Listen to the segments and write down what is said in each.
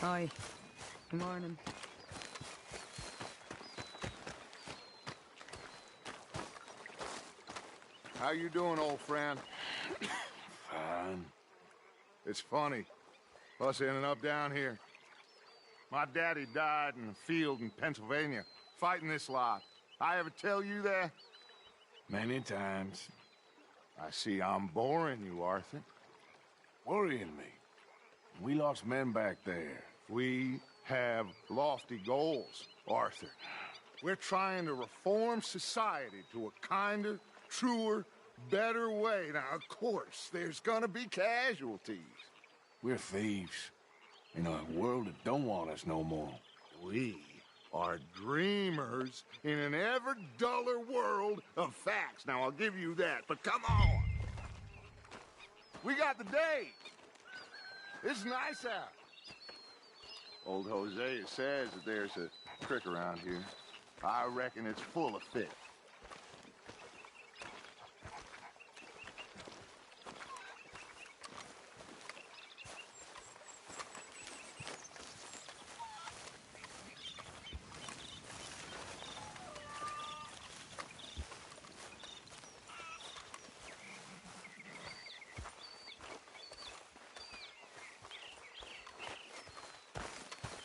Hi. Good morning. How you doing, old friend? Fine. It's funny, us ending up down here. My daddy died in a field in Pennsylvania, fighting this lot. I ever tell you that? Many times. I see I'm boring you, Arthur. Worrying me. We lost men back there. We have lofty goals, Arthur. We're trying to reform society to a kinder, truer, better way. Now, of course, there's gonna be casualties. We're thieves. In a world that don't want us no more. We are dreamers in an ever duller world of facts. Now, I'll give you that, but come on. We got the date. It's nice out. Old Hosea says that there's a trick around here. I reckon it's full of fish.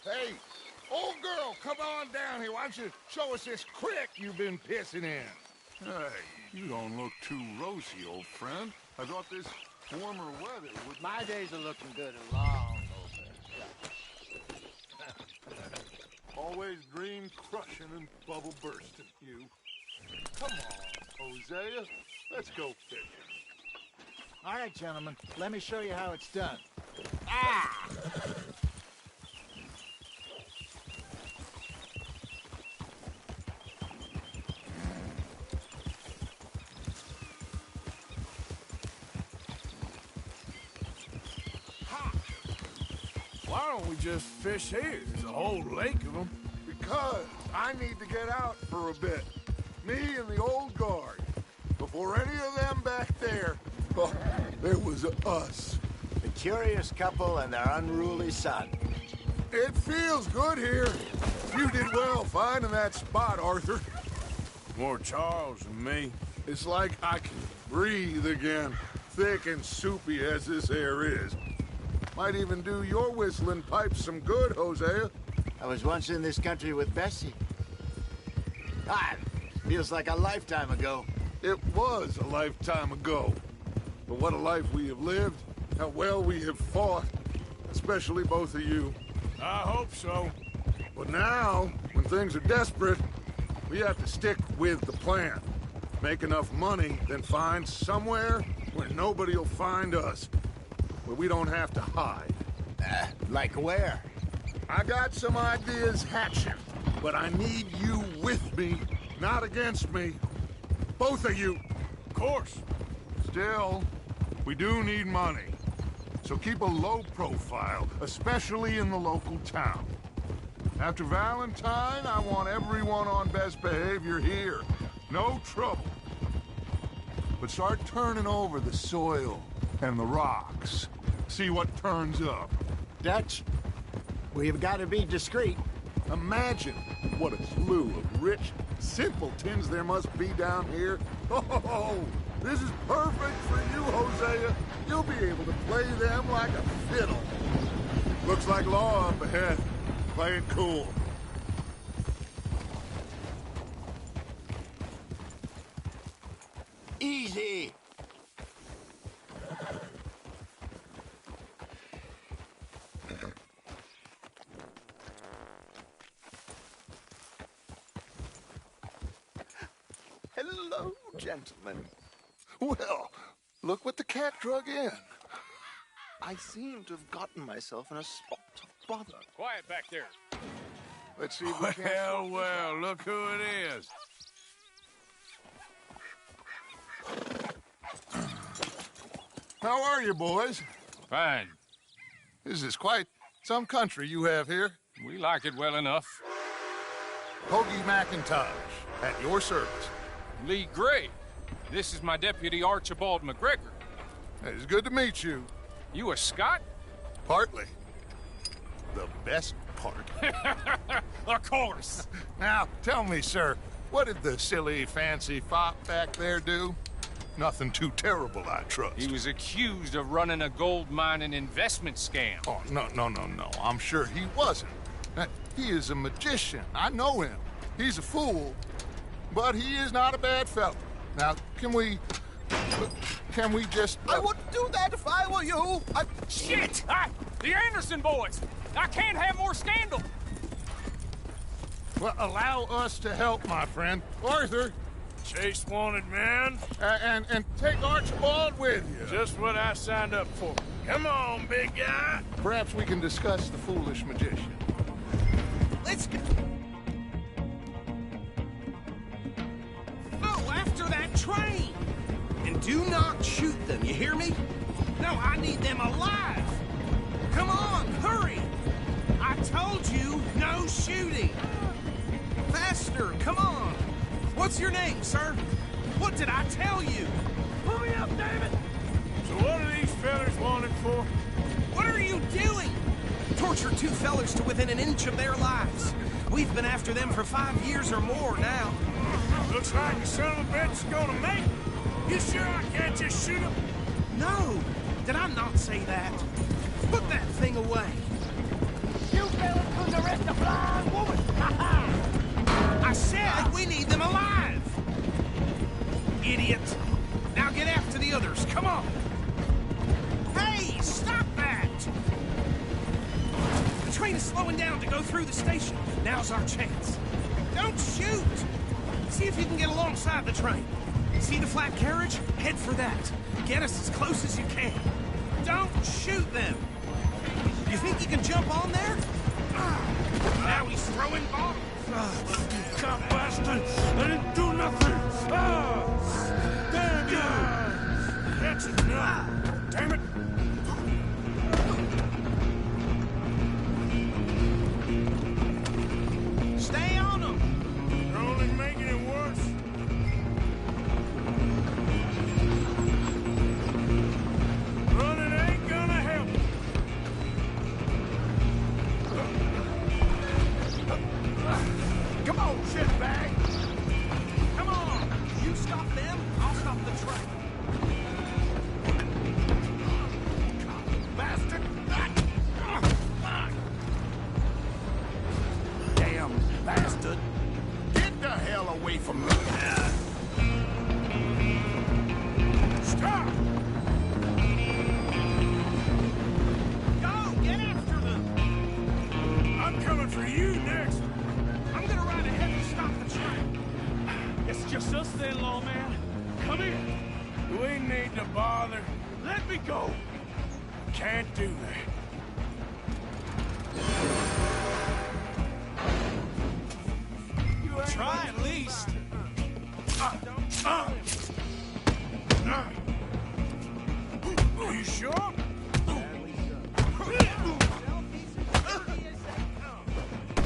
Hey, old girl, come on down here. Why don't you show us this creek you've been pissing in? Hey, you don't look too rosy, old friend. I thought this warmer weather would... My days are looking good and long over. Always dream crushing and bubble bursting, you. Come on, Hosea. Let's go fishing. All right, gentlemen. Let me show you how it's done. Ah! Why don't we just fish here? There's a whole lake of them. Because I need to get out for a bit. Me and the old guard. Before any of them back there, oh, there was us. The curious couple and their unruly son. It feels good here. You did well finding that spot, Arthur. More Charles than me. It's like I can breathe again, thick and soupy as this air is. Might even do your whistling pipes some good, Hosea. I was once in this country with Bessie. Feels like a lifetime ago. It was a lifetime ago. But what a life we have lived, how well we have fought, especially both of you. I hope so. But now, when things are desperate, we have to stick with the plan. Make enough money, then find somewhere where nobody will find us. Where we don't have to hide. Like where? I got some ideas hatching, but I need you with me, not against me. Both of you. Of course. Still, we do need money. So keep a low profile, especially in the local town. After Valentine, I want everyone on best behavior here. No trouble. But start turning over the soil and the rocks. See what turns up. Dutch, we've got to be discreet. Imagine what a slew of rich simpletons there must be down here. Oh, this is perfect for you, Hosea. You'll be able to play them like a fiddle. Looks like law up ahead. Play it cool. Easy. Hello, gentlemen. Well, look what the cat drug in. I seem to have gotten myself in a spot of bother. Quiet back there. Let's see if we can... Well, look who it is. How are you, boys? Fine. This is quite some country you have here. We like it well enough. Hoagie McIntosh, at your service. Lee Gray. This is my deputy Archibald McGregor. It's good to meet you. You a Scot? Partly. the best part. Of course. Now, tell me, sir, what did the silly, fancy fop back there do? Nothing too terrible, I trust. He was accused of running a gold mining investment scam. Oh, no. I'm sure he wasn't. He is a magician. I know him. He's a fool, but he is not a bad fellow. Now, can we just... I wouldn't do that if I were you. Shit! The Anderson boys! I can't have more scandal! Well, allow us to help, my friend. Arthur, Chase wanted man. and take Archibald with you. Just what I signed up for. Come on, big guy. Perhaps we can discuss the foolish magician. Let's go. Go after that train! And do not shoot them, you hear me? No, I need them alive! Come on, hurry! I told you, no shooting! Faster, come on! What's your name, sir? What did I tell you? Pull me up, David! So what are these fellas wanted for? What are you doing? Torture two fellers to within an inch of their lives. We've been after them for 5 years or more now. Looks like the son of a bitch is gonna make it. You sure I can't just shoot him? No! Did I not say that? Put that thing away! You fellas couldn't arrest a blind woman. I said we need them alive! Idiot! Now get after the others, come on! Hey, stop that! The train is slowing down to go through the station. Now's our chance. Don't shoot! See if you can get alongside the train. See the flat carriage? Head for that. Get us as close as you can. Don't shoot them! You think you can jump on there? Now he's throwing bombs! God bastard! I didn't do nothing! Damn you! That's enough! Damn it! Stay on them! You're only making it worse. Running ain't gonna help. Come on, shitbag. Come on! You stop them, I'll stop the train. Bastard. Damn bastard. Get the hell away from me. Stop! Go! Get after them! I'm coming for you next. I'm gonna ride ahead and stop the train. It's just us then, lawman. Come here. We need to bother. Let me go. Can't do that. Try at least. Are you sure?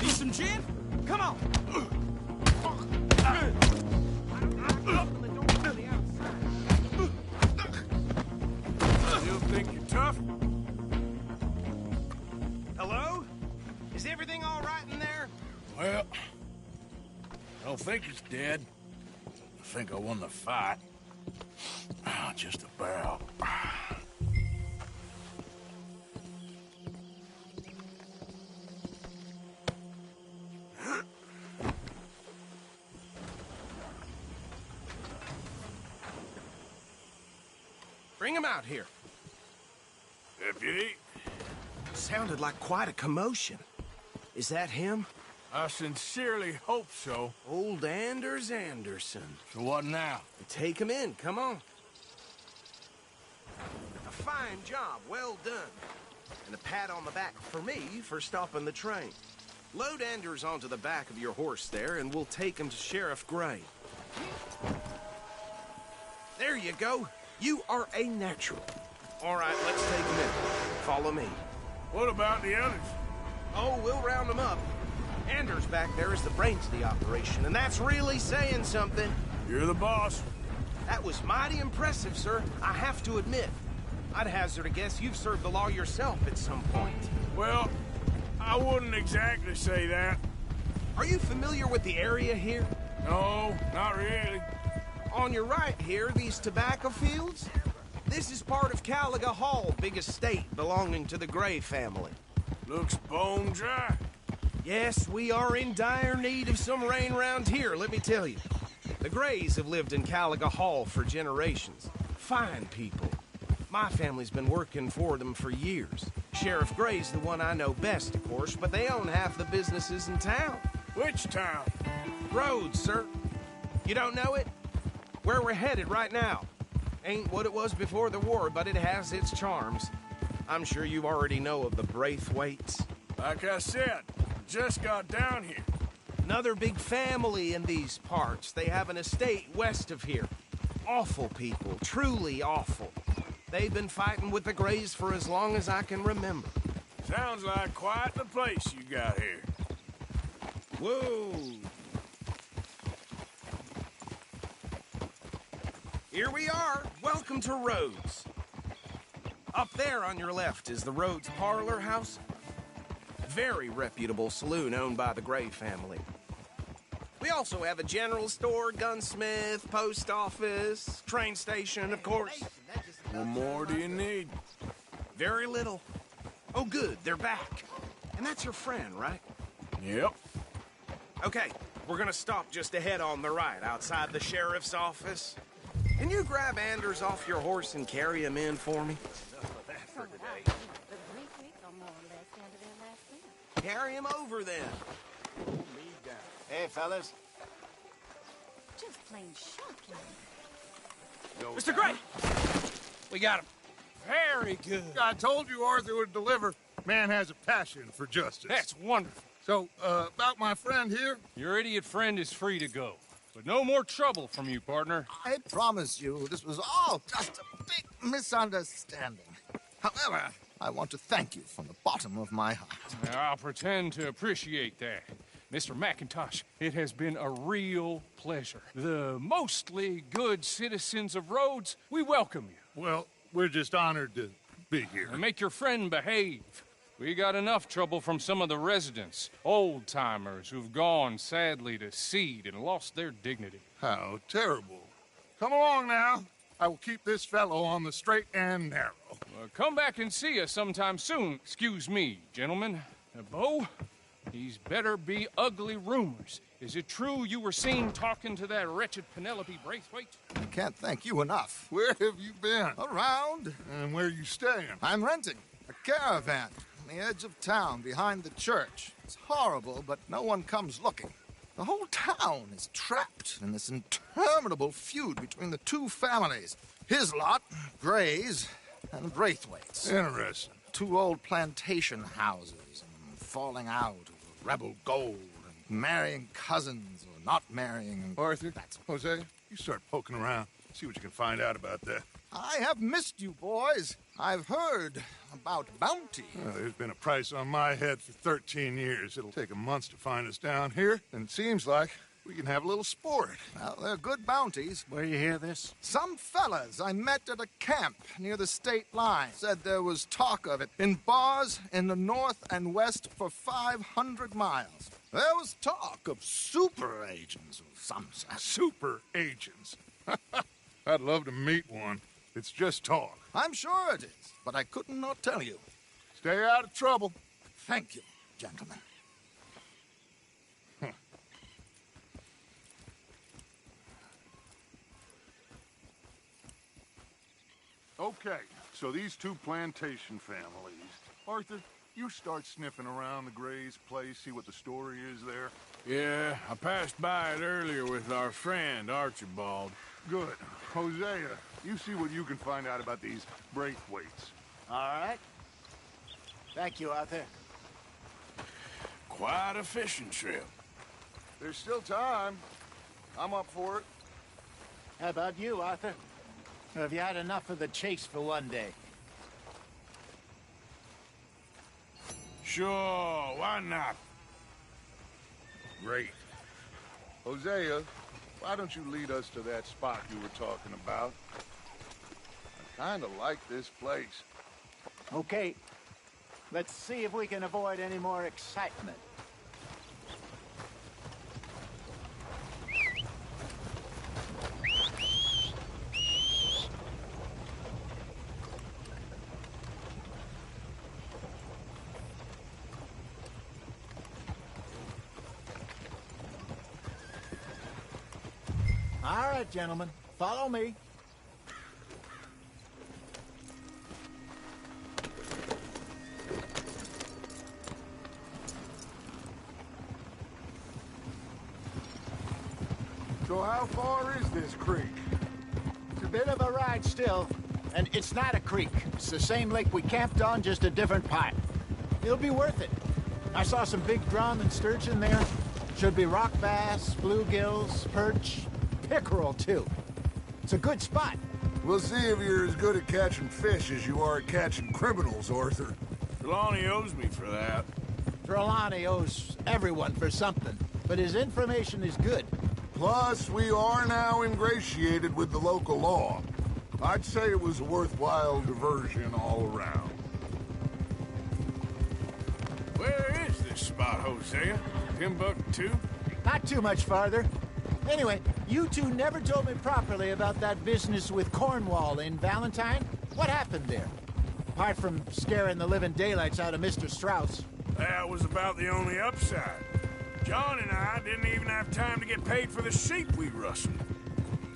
Need some gin? Come on. Still think you're tough? Hello? Is everything all right in there? Well, I don't think he's dead. I think I won the fight. Just about. Bring him out here. Deputy, Sounded like quite a commotion. Is that him? I sincerely hope so. Old Anders Anderson. So what now? Take him in, come on. A fine job, well done. And a pat on the back for me for stopping the train. Load Anders onto the back of your horse there, and we'll take him to Sheriff Gray. There you go. You are a natural. All right, let's take him in. Follow me. What about the others? Oh, we'll round them up. Anders back there is the brains of the operation, and that's really saying something. You're the boss. That was mighty impressive, sir. I have to admit. I'd hazard a guess you've served the law yourself at some point. Well, I wouldn't exactly say that. Are you familiar with the area here? No, not really. On your right here, these tobacco fields? This is part of Caliga Hall, big estate belonging to the Gray family. Looks bone dry. Yes, we are in dire need of some rain round here, let me tell you. The Grays have lived in Caliga Hall for generations. Fine people. My family's been working for them for years. Sheriff Gray's the one I know best, of course, but they own half the businesses in town. Which town? Rhodes, sir. You don't know it? Where we're headed right now. Ain't what it was before the war, but it has its charms. I'm sure you already know of the Braithwaites. Like I said, just got down here. Another big family in these parts. They have an estate west of here. Awful people, truly awful. They've been fighting with the Grays for as long as I can remember. Sounds like quite the place you got here. Whoa! Here we are. Welcome to Rhodes. Up there on your left is the Rhodes Parlor House. Very reputable saloon owned by the Gray family. We also have a general store, gunsmith, post office, train station, of course. What more do you need? Very little. Oh, good, they're back. And that's your friend, right? Yep. Okay, we're gonna stop just ahead on the right, outside the sheriff's office. Can you grab Anders off your horse and carry him in for me? Carry him over then. Hey, fellas. Just plain shocking. Mr. Gray! We got him. Very good. I told you Arthur would deliver. Man has a passion for justice. That's wonderful. So, about my friend here? Your idiot friend is free to go. But no more trouble from you, partner. I promise you, this was all just a big misunderstanding. However, I want to thank you from the bottom of my heart. I'll pretend to appreciate that. Mr. McIntosh, it has been a real pleasure. The mostly good citizens of Rhodes, we welcome you. Well, we're just honored to be here. And make your friend behave. We got enough trouble from some of the residents, old-timers who've gone, sadly, to seed and lost their dignity. How terrible. Come along now. I will keep this fellow on the straight and narrow. Come back and see us sometime soon. Excuse me, gentlemen. Bo, these better be ugly rumors. Is it true you were seen talking to that wretched Penelope Braithwaite? I can't thank you enough. Where have you been? Around. And where are you staying? I'm renting a caravan on the edge of town behind the church. It's horrible, but no one comes looking. The whole town is trapped in this interminable feud between the two families. His lot, Gray's, and Braithwaite's. Interesting. Two old plantation houses, and falling out over rebel gold, and marrying cousins or not marrying. Arthur, Jose, you start poking around. See what you can find out about that. I have missed you, boys. I've heard about bounty. Well, there's been a price on my head for 13 years. It'll take a month to find us down here, and it seems like we can have a little sport. Well, they're good bounties. Where you hear this? Some fellas I met at a camp near the state line said there was talk of it in bars in the north and west for 500 miles. There was talk of super agents of some sort. Super agents. I'd love to meet one. It's just talk. I'm sure it is, but I couldn't not tell you. Stay out of trouble. Thank you, gentlemen. Okay, so these two plantation families. Arthur, you start sniffing around the Gray's place, see what the story is there. Yeah, I passed by it earlier with our friend, Archibald. Good. Hosea, you see what you can find out about these Braithwaites. All right. Thank you, Arthur. Quite a fishing trip. There's still time. I'm up for it. How about you, Arthur? Or have you had enough of the chase for one day? Sure, why not? Great. Hosea, why don't you lead us to that spot you were talking about? I kind of like this place. Okay. Let's see if we can avoid any more excitement. All right, gentlemen, follow me. So how far is this creek? It's a bit of a ride still, and it's not a creek. It's the same lake we camped on, just a different part. It'll be worth it. I saw some big drum and sturgeon there. Should be rock bass, bluegills, perch, pickerel, too. It's a good spot. We'll see if you're as good at catching fish as you are at catching criminals, Arthur. Trelawney owes me for that. Trelawney owes everyone for something, but his information is good. Plus, we are now ingratiated with the local law. I'd say it was a worthwhile diversion all around. Where is this spot, Hosea? Timbuktu? Not too much farther. Anyway, you two never told me properly about that business with Cornwall in Valentine. What happened there? Apart from scaring the living daylights out of Mr. Strauss. That was about the only upside. John and I didn't even have time to get paid for the sheep we rustled.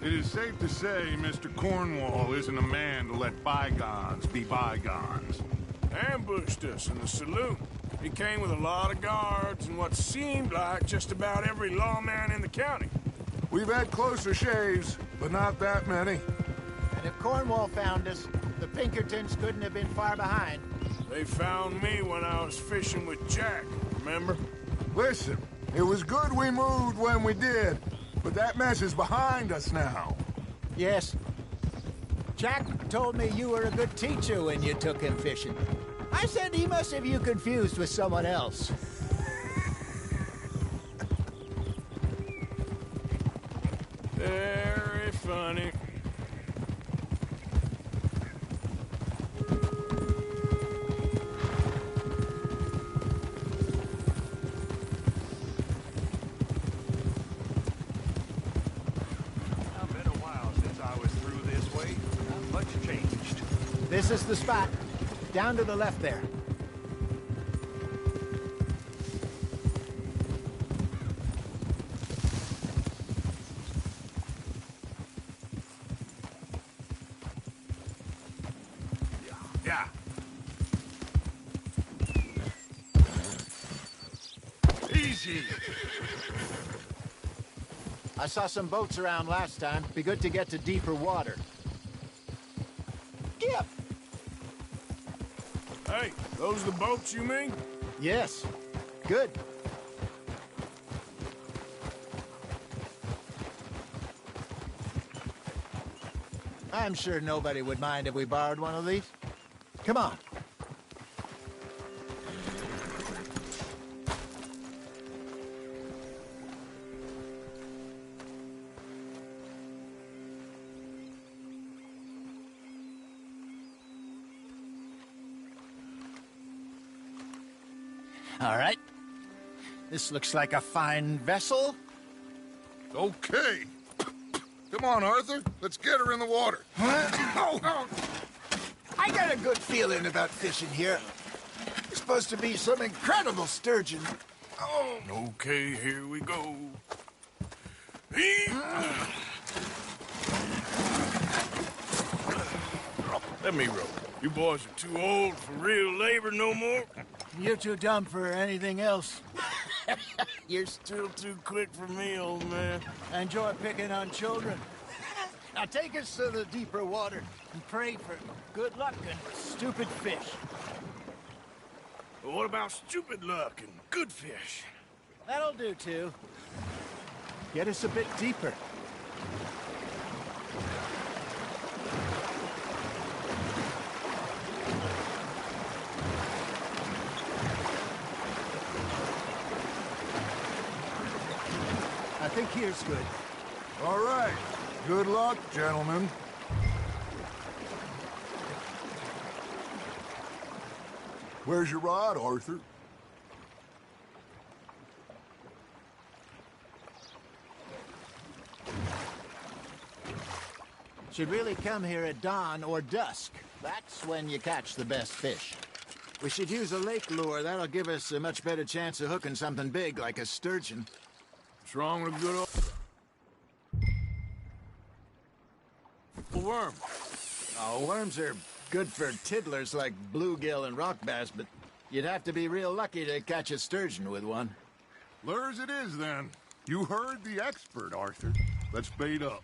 It is safe to say Mr. Cornwall isn't a man to let bygones be bygones. Ambushed us in the saloon. He came with a lot of guards and what seemed like just about every lawman in the county. We've had closer shaves, but not that many. And if Cornwall found us, the Pinkertons couldn't have been far behind. They found me when I was fishing with Jack, remember? Listen, it was good we moved when we did, but that mess is behind us now. Yes. Jack told me you were a good teacher when you took him fishing. I said he must have you confused with someone else. Very funny. This is the spot. Down to the left there. Yeah. Easy. I saw some boats around last time. Be good to get to deeper water. Skip! Hey, those the boats you mean? Yes. Good. I'm sure nobody would mind if we borrowed one of these. Come on. All right. This looks like a fine vessel. Okay. Come on, Arthur. Let's get her in the water. I got a good feeling about fishing here. There's supposed to be some incredible sturgeon. Oh. Okay, here we go. Let me row. You boys are too old for real labor no more. You're too dumb for anything else. You're still too quick for me, old man. I enjoy picking on children. Now take us to the deeper water and pray for good luck and stupid fish. But what about stupid luck and good fish? That'll do, too. Get us a bit deeper. I think here's good. All right. Good luck, gentlemen. Where's your rod, Arthur? Should really come here at dawn or dusk. That's when you catch the best fish. We should use a lake lure. That'll give us a much better chance of hooking something big like a sturgeon. What's wrong with a good old worm? Oh, worms are good for tiddlers like bluegill and rock bass, but you'd have to be real lucky to catch a sturgeon with one. Lures it is, then. You heard the expert, Arthur. Let's bait up.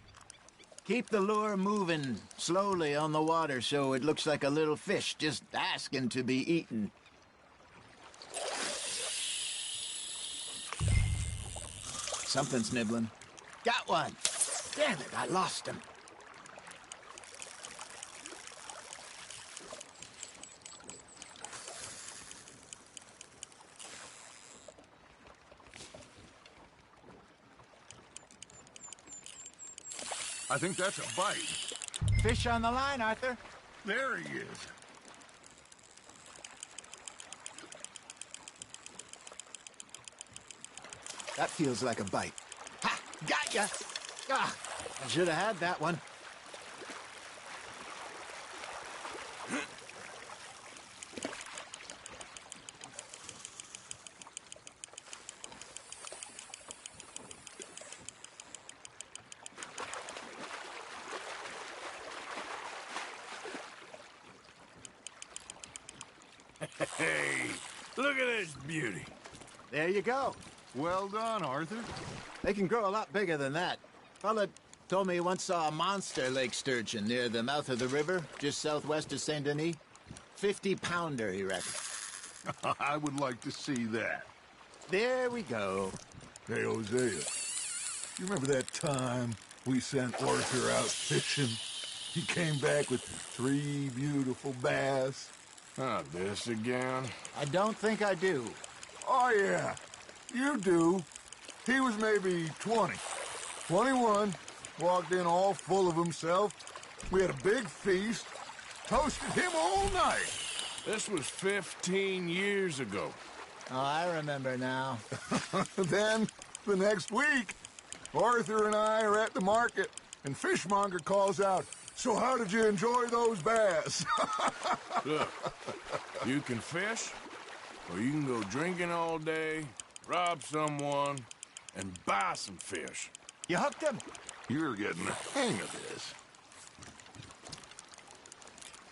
Keep the lure moving slowly on the water so it looks like a little fish just asking to be eaten. Something's nibbling. Got one! Damn it, I lost him. I think that's a bite. Fish on the line, Arthur. There he is. That feels like a bite. Ha! Got ya! Ah, I should have had that one. Hey, look at this beauty. There you go. Well done, Arthur. They can grow a lot bigger than that. Fella told me he once saw a monster lake sturgeon near the mouth of the river, just southwest of Saint Denis. 50-pounder, he reckoned. I would like to see that. There we go. Hey, Hosea, you remember that time we sent Arthur out fishing? He came back with 3 beautiful bass. Not this again. I don't think I do. Oh, yeah, you do. He was maybe 20, 21, walked in all full of himself. We had a big feast, toasted him all night. This was 15 years ago. Oh, I remember now. Then, the next week, Arthur and I are at the market, and Fishmonger calls out, "So how did you enjoy those bass?" Look, you can fish, or you can go drinking all day, rob someone, and buy some fish. You hooked him? You're getting the hang of this.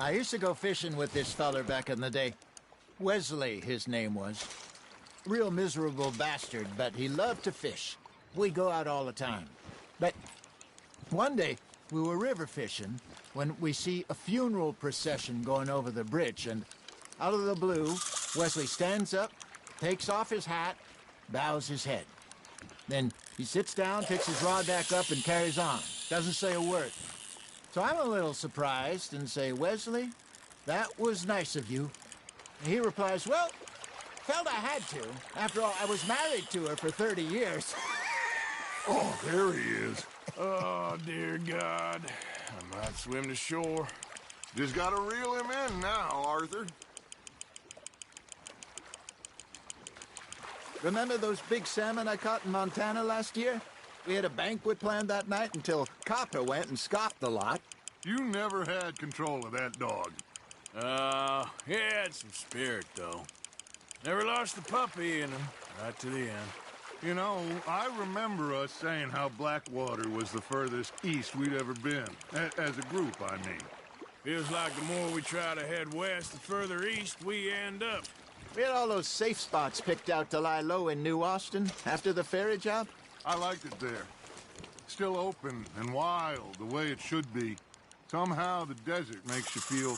I used to go fishing with this feller back in the day. Wesley, his name was. Real miserable bastard, but he loved to fish. We'd go out all the time. But one day, we were river fishing when we see a funeral procession going over the bridge, and out of the blue, Wesley stands up, takes off his hat, bows his head. Then he sits down, picks his rod back up, and carries on. Doesn't say a word. So I'm a little surprised and say, "Wesley, that was nice of you." And he replies, "Well, felt I had to. After all, I was married to her for 30 years. Oh, there he is. Oh, dear God. I might swim to shore. Just gotta reel him in now, Arthur. Remember those big salmon I caught in Montana last year? We had a banquet planned that night until Copper went and scoffed the lot. You never had control of that dog. He had some spirit, though. Never lost the puppy in him, right to the end. You know, I remember us saying how Blackwater was the furthest east we'd ever been. As a group, I mean. Feels like the more we try to head west, the further east we end up. We had all those safe spots picked out to lie low in New Austin after the ferry job. I liked it there. Still open and wild, the way it should be. Somehow the desert makes you feel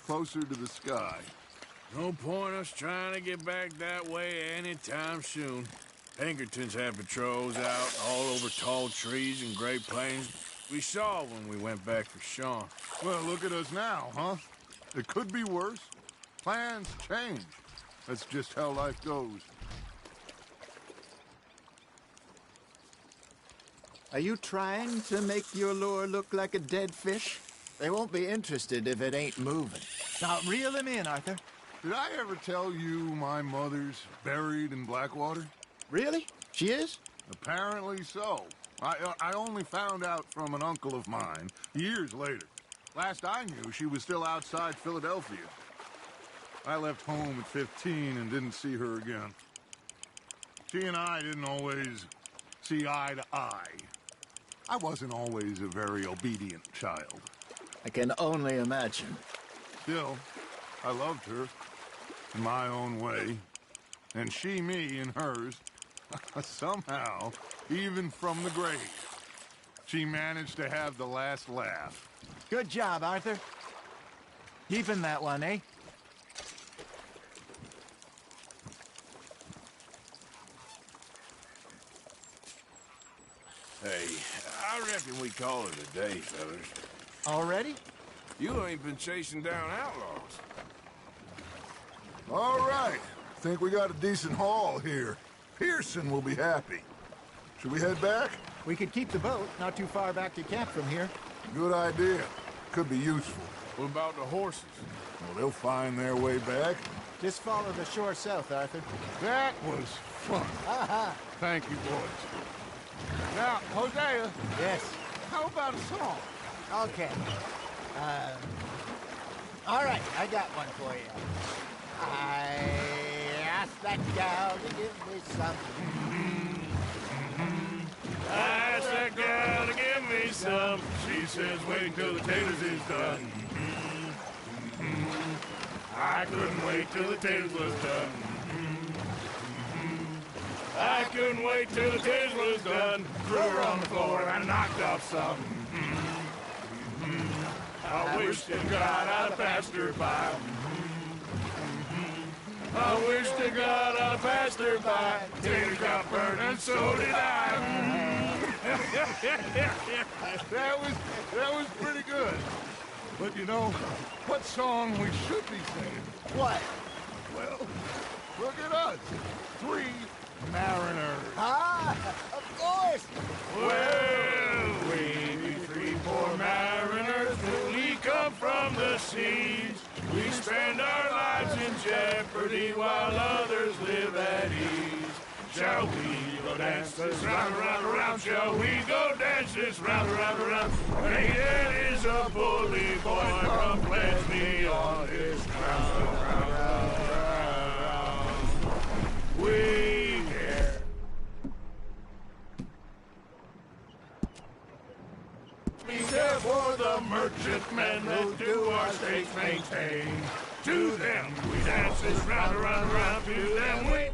closer to the sky. No point us trying to get back that way anytime soon. Pinkertons had patrols out all over tall trees and Great Plains. We saw when we went back for Sean. Well, look at us now, huh? It could be worse. Plans change. That's just how life goes. Are you trying to make your lure look like a dead fish? They won't be interested if it ain't moving. Now, reel him in, Arthur. Did I ever tell you my mother's buried in Blackwater? Really? She is? Apparently so. I only found out from an uncle of mine years later. Last I knew, she was still outside Philadelphia. I left home at 15 and didn't see her again. She and I didn't always see eye to eye. I wasn't always a very obedient child. I can only imagine. Still, I loved her in my own way, and she me in hers. Somehow, even from the grave, she managed to have the last laugh. Good job, Arthur. Keeping that one, eh? Hey, I reckon we call it a day, fellas. Already? You ain't been chasing down outlaws. All right. Think we got a decent haul here. Pearson will be happy. Should we head back? We could keep the boat not too far back to camp from here. Good idea. Could be useful. What about the horses? Well, they'll find their way back. Just follow the shore south, Arthur. That was fun. Thank you, boys. Now, Hosea, Yes. how about a song? Okay. All right, I got one for you. I asked that gal to give me something. I asked that girl to give me some. She says wait till the taters is done. I couldn't wait till the taters was done. I couldn't wait till the taters was done. Threw her on the floor and I knocked off some. I wish to God I'd have passed her by. I wish to God I'd have passed her by. Taters got burned and so did I. That was pretty good. But you know, what song we should be singing? What? Well, look at us. 3 mariners. Ah, of course. Well, we be 3 poor mariners newly come from the seas. We spend our lives in jeopardy while others live at ease. Shall we go dance this round, around, around? Shall we go dance this round, around, around? Nathan is a bully boy, come pledge me on his crown, round, round, round. We care. Be there for the merchantmen who do our states maintain. To them we dance this round, around, around. To them we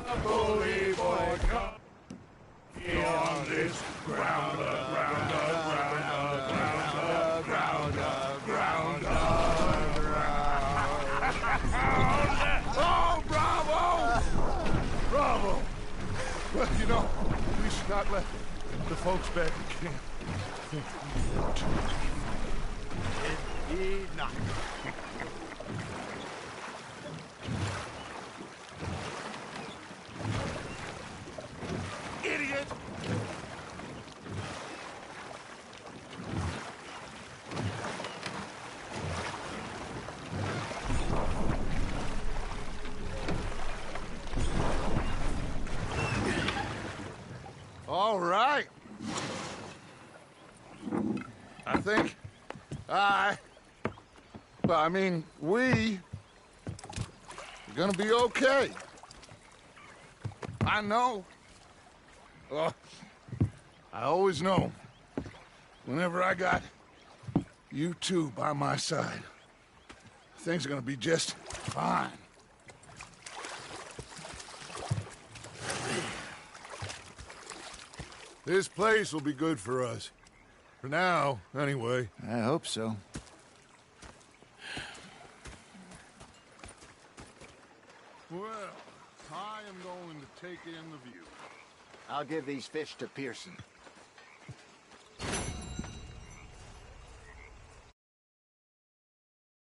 a bully boy, come on this ground, ground, ground, ground, ground, ground, ground. Oh, bravo! Bravo! Well, you know, we should not let the folks back in camp think that we were too. Indeed not. Idiot! All right. I think we are gonna be okay. I know. I always know. Whenever I got you two by my side, things are gonna be just fine. This place will be good for us. For now, anyway. I hope so. Well, I am going to take in the view. I'll give these fish to Pearson.